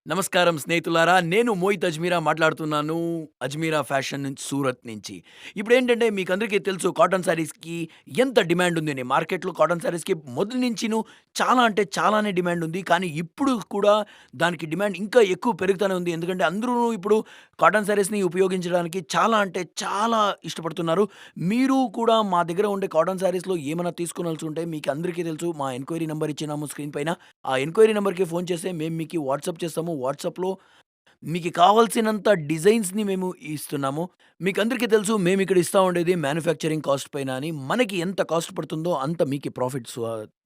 నమస్కారం స్నేహితులారా! నేను మోహిత్ అజ్మీరా మాట్లాడుతున్నాను. అజ్మీరా ఫ్యాషన్ సూరత్ నుంచి. ఇప్పుడేంటంటే మీకందరికీ తెలుసు కాటన్ శారీస్‌కి ఎంత డిమాండ్ ఉందని. మార్కెట్‌లో కాటన్ శారీస్‌కి మొదలు నుంచిను చాలా అంటే చాలానే డిమాండ్ ఉంది. కానీ ఇప్పుడు కూడా దానికి డిమాండ్ ఇంకా ఎక్కువ పెరుగుతానే ఉంది. ఎందుకంటే అందరూ ఇప్పుడు కాటన్ శారీస్‌ని ఉపయోగించడానికి చాలా అంటే చాలా ఇష్టపడుతున్నారు. మీరు కూడా మా దగ్గర ఉండే కాటన్ శారీస్‌లో ఏమన్నా తీసుకోవాల్సుంటే మీకు అందరికీ తెలుసు. మా ఎంక్వైరీ నంబర్ ఇచ్చినాము స్క్రీన్ పైన. ఆ ఎంక్వైరీ నంబర్‌కి ఫోను చేస్తే మేము మీకు వాట్సాప్ చేస్తాము. వాట్సాప్‌లో మీకు కావాల్సినంత డిజైన్స్‌ని మేము ఇస్తున్నాము. మీకందరికీ తెలుసు మేమిక్కడ ఇస్తా ఉండేది మ్యానుఫ్యాక్చరింగ్ కాస్ట్ పైన అని. మనకి ఎంత కాస్ట్ పడుతుందో అంత మీకు ప్రాఫిట్స్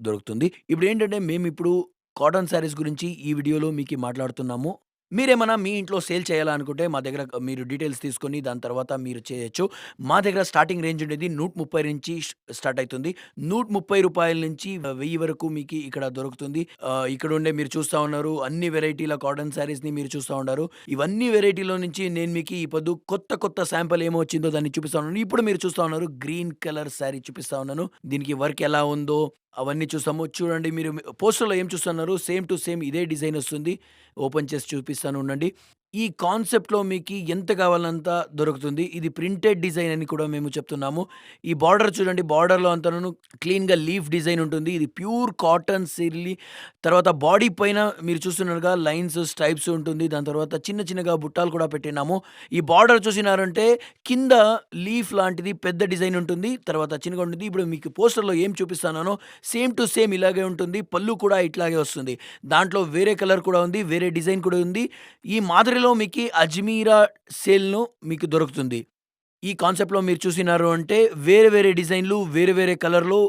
దొరుకుతుంది. ఇప్పుడేంటంటే మేమిప్పుడు కాటన్ శారీస్ గురించి ఈ వీడియోలో మీకి మాట్లాడుతున్నాము. మీరేమన్నా మీ ఇంట్లో సేల్ చేయాలనుకుంటే మా దగ్గర మీరు డీటెయిల్స్ తీసుకొని దాని తర్వాత మీరు చేయొచ్చు. మా దగ్గర స్టార్టింగ్ రేంజ్ ఉండేది 130 నుంచి స్టార్ట్ అయితుంది. రూ. 130 నుంచి 1000 వరకు మీకి ఇక్కడ దొరుకుతుంది. ఇక్కడుండే మీరు చూస్తా ఉన్నారు అన్ని వెరైటీల కాటన్ శారీస్‌ని మీరు చూస్తా ఉన్నారు. ఇవన్నీ వెరైటీలో నుంచి నేను మీకి ఈ పొద్దు కొత్త కొత్త శాంపిల్ ఏమొచ్చిందో దాన్ని చూపిస్తా ఉన్నాను. ఇప్పుడు మీరు చూస్తా ఉన్నారు గ్రీన్ కలర్ శారీ చూపిస్తా ఉన్నాను. దీనికి వర్క్ ఎలా ఉందో అవన్నీ చూస్తాము. చూడండి మీరు పోస్టర్‌లో ఏం చూస్తున్నారు సేమ్ టు సేమ్ ఇదే డిజైన్ వస్తుంది. ఓపెన్ చేసి చూపిస్తాను ఉండండి. ఈ కాన్సెప్ట్‌లో మీకి ఎంత కావాలంత దొరుకుతుంది. ఇది ప్రింటెడ్ డిజైన్ అని కూడా మేము చెప్తున్నాము. ఈ బార్డర్ చూడండి బార్డర్‌లో అంతాను క్లీన్‌గా లీఫ్ డిజైన్ ఉంటుంది. ఇది ప్యూర్ కాటన్ సిల్లి తర్వాత బాడీ పైన మీరు చూస్తున్నారుగా లైన్స్, స్ట్రైప్స్ ఉంటుంది. దాని తర్వాత చిన్న చిన్నగా బుట్టాలు కూడా పెట్టినాము. ఈ బార్డర్ చూసినారంటే కింద లీఫ్ లాంటిది పెద్ద డిజైన్ ఉంటుంది. తర్వాత చిన్నగా ఉంటుంది. ఇప్పుడు మీకు పోస్టర్‌లో ఏం చూపిస్తున్నానో సేమ్ టు సేమ్ ఇలాగే ఉంటుంది. పళ్ళు కూడా ఇట్లాగే వస్తుంది. దాంట్లో వేరే కలర్ కూడా ఉంది. వేరే డిజైన్ కూడా ఉంది. ఈ మాదిరిలో మీకి అజ్మీరా సేల్‌ను మీకు దొరుకుతుంది. ఈ కాన్సెప్ట్‌లో మీరు చూసినారు అంటే వేరే వేరే డిజైన్‌లు, వేరే వేరే కలర్‌లో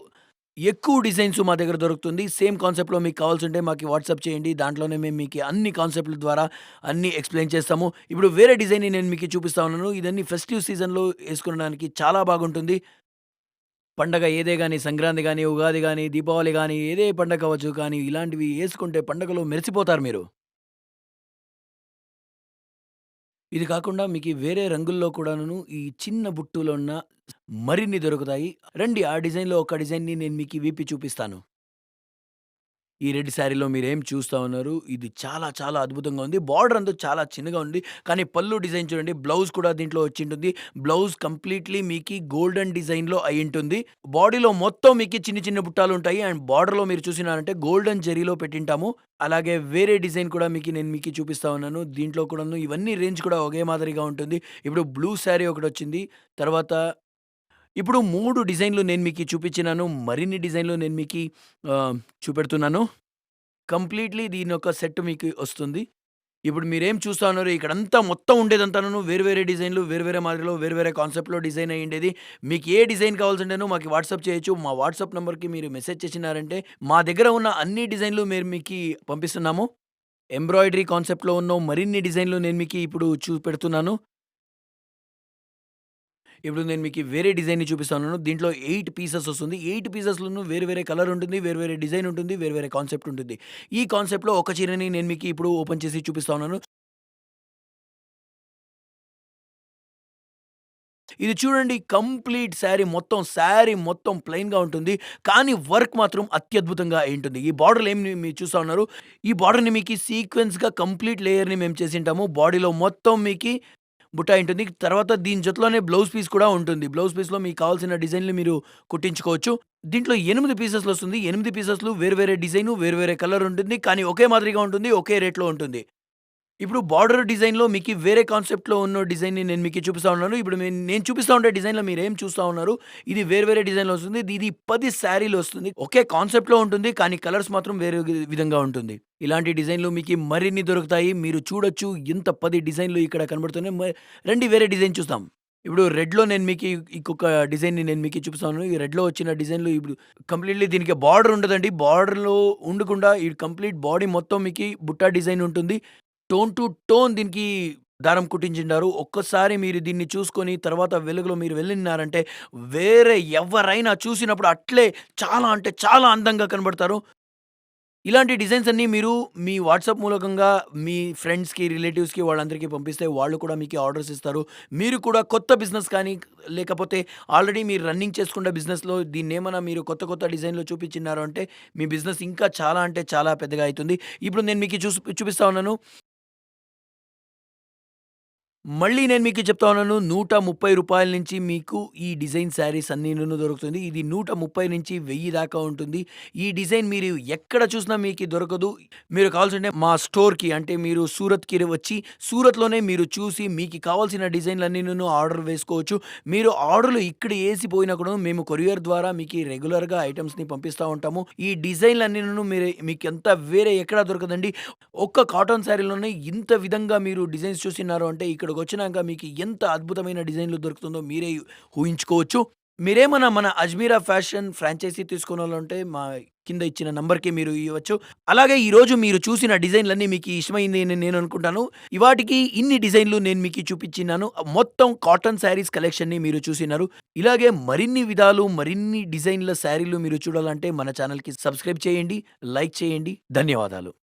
ఎక్కువ డిజైన్స్ మా దగ్గర దొరుకుతుంది. సేమ్ కాన్సెప్ట్‌లో మీకు కావాల్సుంటే మాకు వాట్సాప్ చేయండి. దాంట్లోనే మేము మీకి అన్ని కాన్సెప్ట్‌ల ద్వారా అన్నీ ఎక్స్‌ప్లెయిన్ చేస్తాము. ఇప్పుడు వేరే డిజైన్‌ని నేను మీకు చూపిస్తా ఉన్నాను. ఇదన్నీ ఫెస్టివ్ సీజన్‌లో ఏసుకోవడానికి చాలా బాగుంటుంది. పండగ ఏదే గాని సంక్రాంతి గాని, ఉగాది గాని, దీపావళి గాని ఏదే పండగ కావచ్చు కానీ ఇలాంటివి యేసుకుంటే పండగలో మెరిసిపోతారు మీరు. ఇది కాకుండా మీకి వేరే రంగుల్లో కూడాను ఈ చిన్న బుట్టులో ఉన్న మరిన్ని దొరుకుతాయి. రండి ఆ డిజైన్‌లో ఒక డిజైన్‌ని నేను మీకు విప్పి చూపిస్తాను. ఈ రెడ్ శారీలో మీరేం చూస్తా ఉన్నారు. ఇది చాలా చాలా అద్భుతంగా ఉంది. బార్డర్ అంతా చాలా చిన్నగా ఉంది. కానీ పళ్ళు డిజైన్ చూడండి. బ్లౌజ్ కూడా దీంట్లో వచ్చింటుంది. బ్లౌజ్ కంప్లీట్‌లీ మీకి గోల్డెన్ డిజైన్‌లో అయ్యుంటుంది. బాడీలో మొత్తం మీకి చిన్న చిన్న బుట్టాలుంటాయి. అండ్ బార్డర్‌లో మీరు చూసినారంటే గోల్డెన్ జరీలో పెట్టింటాము. అలాగే వేరే డిజైన్ కూడా నేను మీకు చూపిస్తా ఉన్నాను. దీంట్లో కూడాను ఇవన్నీ రేంజ్ కూడా ఒకే మాదిరిగా ఉంటుంది. ఇప్పుడు బ్లూ శారీ ఒకటొచ్చింది. తర్వాత ఇప్పుడు 3 డిజైన్‌లు నేను మీకు చూపించినాను. మరిన్ని డిజైన్‌లు నేను మీకి చూపెడుతున్నాను. కంప్లీట్‌లీ దీనొక సెట్ మీకు ఒస్తుంది. ఇప్పుడు మీరేం చూస్తా ఉన్నారు ఇక్కడంతా మొత్తం ఉండేదంతాను వేరు వేరే డిజైన్‌లు, వేరు వేరే మాదిరిలో, వేరు వేరే కాన్సెప్ట్‌లో డిజైన్ అయ్యుండేది. మీకు ఏ డిజైన్ కావాల్సుంటేనో మాకు వాట్సాప్ చేయొచ్చు. మా వాట్సాప్ నంబర్‌కి మీరు మెసేజ్ చేసినారంటే మా దగ్గర ఉన్న అన్ని డిజైన్‌లు మేము మీకి పంపిస్తున్నాము. ఎంబ్రాయిడరీ కాన్సెప్ట్‌లో ఉన్న మరిన్ని డిజైన్‌లు నేను మీకి ఇప్పుడు చూపెడుతున్నాను. ఇప్పుడు నేను మీకు వేరే డిజైన్‌ని చూపిస్తాను. దీంట్లో 8 పీసెస్ వస్తుంది. 8 పీసెస్‌లోనూ వేరే వేరే కలర్ ఉంటుంది. వేరే వేరే డిజైన్ ఉంటుంది. వేరే వేరే కాన్సెప్ట్ ఉంటుంది. ఈ కాన్సెప్ట్‌లో ఒక చీరని నేను మీకు ఇప్పుడు ఓపెన్ చేసి చూపిస్తా ఉన్నాను. ఇది చూడండి కంప్లీట్ శారీ మొత్తం ప్లెయిన్‌గా ఉంటుంది. కానీ వర్క్ మాత్రం అత్యద్భుతంగా అయ్యుంటుంది. ఈ బార్డర్‌లు ఏమి మీరు చూస్తా ఉన్నారు. ఈ బార్డర్‌ని మీకి సీక్వెన్స్‌గా కంప్లీట్ లేయర్‌ని మేము చేసింటాము. బాడీలో మొత్తం మీకి బుట్ట ఉంటుంది. తర్వాత దీని జతలోనే బ్లౌజ్ పీస్ కూడా ఉంటుంది. బ్లౌజ్ పీస్‌లో మీకు కావాల్సిన డిజైన్‌లు మీరు కుట్టించుకోవచ్చు. దీంట్లో 8 పీసెస్‌లో వస్తుంది. 8 పీసెస్‌లు వేరు వేరే డిజైను, వేరు వేరే కలర్ ఉంటుంది. కానీ ఒకే మాదిరిగా ఉంటుంది. ఒకే రేట్‌లో ఉంటుంది. ఇప్పుడు బార్డర్ డిజైన్‌లో మీకి వేరే కాన్సెప్ట్‌లో ఉన్న డిజైన్‌ని నేను మీకు చూపిస్తా ఉన్నాను. ఇప్పుడు నేను చూపిస్తా ఉండే డిజైన్‌లో మీరేం చూస్తా ఉన్నారు. ఇది వేరు వేరే డిజైన్‌లో వస్తుంది. ఇది 10 శారీలో వస్తుంది. ఒకే కాన్సెప్ట్‌లో ఉంటుంది. కానీ కలర్స్ మాత్రం వేరే విధంగా ఉంటుంది. ఇలాంటి డిజైన్‌లు మీకి మరిన్ని దొరుకుతాయి. మీరు చూడొచ్చు. ఇంత 10 డిజైన్‌లు ఇక్కడ కనబడుతున్నాయి. రండి వేరే డిజైన్ చూద్దాం. ఇప్పుడు రెడ్‌లో నేను మీకు ఇంకొక డిజైన్‌ని నేను మీకు చూపిస్తాను. ఈ రెడ్‌లో వచ్చిన డిజైన్‌లు ఇప్పుడు కంప్లీట్‌లీ దీనికి బార్డర్ ఉండదండి. బార్డర్‌లో ఉండకుండా ఈ కంప్లీట్ బాడీ మొత్తం మీకి బుట్ట డిజైన్ ఉంటుంది. టోన్ టు టోన్ దీనికి దారం కుట్టించిండారు. ఒక్కసారి మీరు దీన్ని చూసుకొని తర్వాత వెలుగులో మీరు వెళ్ళినారంటే వేరే ఎవరైనా చూసినప్పుడు అట్లే చాలా అంటే చాలా అందంగా కనబడతారు. ఇలాంటి డిజైన్స్ అన్నీ మీరు మీ వాట్సాప్ మూలకంగా మీ ఫ్రెండ్స్‌కి, రిలేటివ్స్‌కి వాళ్ళందరికీ పంపిస్తే వాళ్ళు కూడా మీకు ఆర్డర్స్ ఇస్తారు. మీరు కూడా కొత్త బిజినెస్ కానీ లేకపోతే ఆల్రెడీ మీరు రన్నింగ్ చేసుకున్న బిజినెస్‌లో దీన్నేమన్నా మీరు కొత్త కొత్త డిజైన్‌లో చూపించినారు అంటే మీ బిజినెస్ ఇంకా చాలా అంటే చాలా పెద్దగా అయితుంది. ఇప్పుడు నేను మీకు చూపిస్తా ఉన్నాను. మళ్ళీ నేను మీకు చెప్తా ఉన్నాను. రూ. 130 నుంచి మీకు ఈ డిజైన్ శారీస్ అన్నీను దొరుకుతుంది. ఇది 130-1000 దాకా ఉంటుంది. ఈ డిజైన్ మీరు ఎక్కడ చూసినా మీకి దొరకదు. మీరు కావాల్సుంటే మా స్టోర్‌కి అంటే మీరు సూరత్‌కి వచ్చి సూరత్‌లోనే మీరు చూసి మీకు కావాల్సిన డిజైన్‌లన్నీను ఆర్డర్ వేసుకోవచ్చు. మీరు ఆర్డర్‌లు ఇక్కడ ఏసిపోయినా కూడా మేము కొరియర్ ద్వారా మీకి రెగ్యులర్‌గా ఐటెమ్స్‌ని పంపిస్తా ఉంటాము. ఈ డిజైన్‌లన్నీను మీకెంత వేరే ఎక్కడా దొరకదండి. ఒక్క కాటన్ శారీలోనే ఇంత విధంగా మీరు డిజైన్స్ చూసినారు అంటే ఇక్కడికొచ్చినాక మీకు ఎంత అద్భుతమైన డిజైన్‌లు దొరుకుతుందో మీరే ఊహించుకోవచ్చు. మీరేమన్నా మన అజ్మీరా ఫ్యాషన్ ఫ్రాంచైజీ తీసుకోవాలంటే మా కింద ఇచ్చిన నంబర్‌కి మీరు ఇవ్వచ్చు. అలాగే ఈరోజు మీరు చూసిన డిజైన్‌లన్నీ మీకు ఇష్టమైంది అని నేను అనుకుంటాను. ఇవాటికి ఇన్ని డిజైన్‌లు నేను మీకు చూపించినాను. మొత్తం కాటన్ శారీస్ కలెక్షన్‌ని మీరు చూసినారు. ఇలాగే మరిన్ని విధాలు, మరిన్ని డిజైన్‌ల శారీలు మీరు చూడాలంటే మన ఛానెల్‌కి సబ్స్క్రైబ్ చేయండి, లైక్ చేయండి. ధన్యవాదాలు.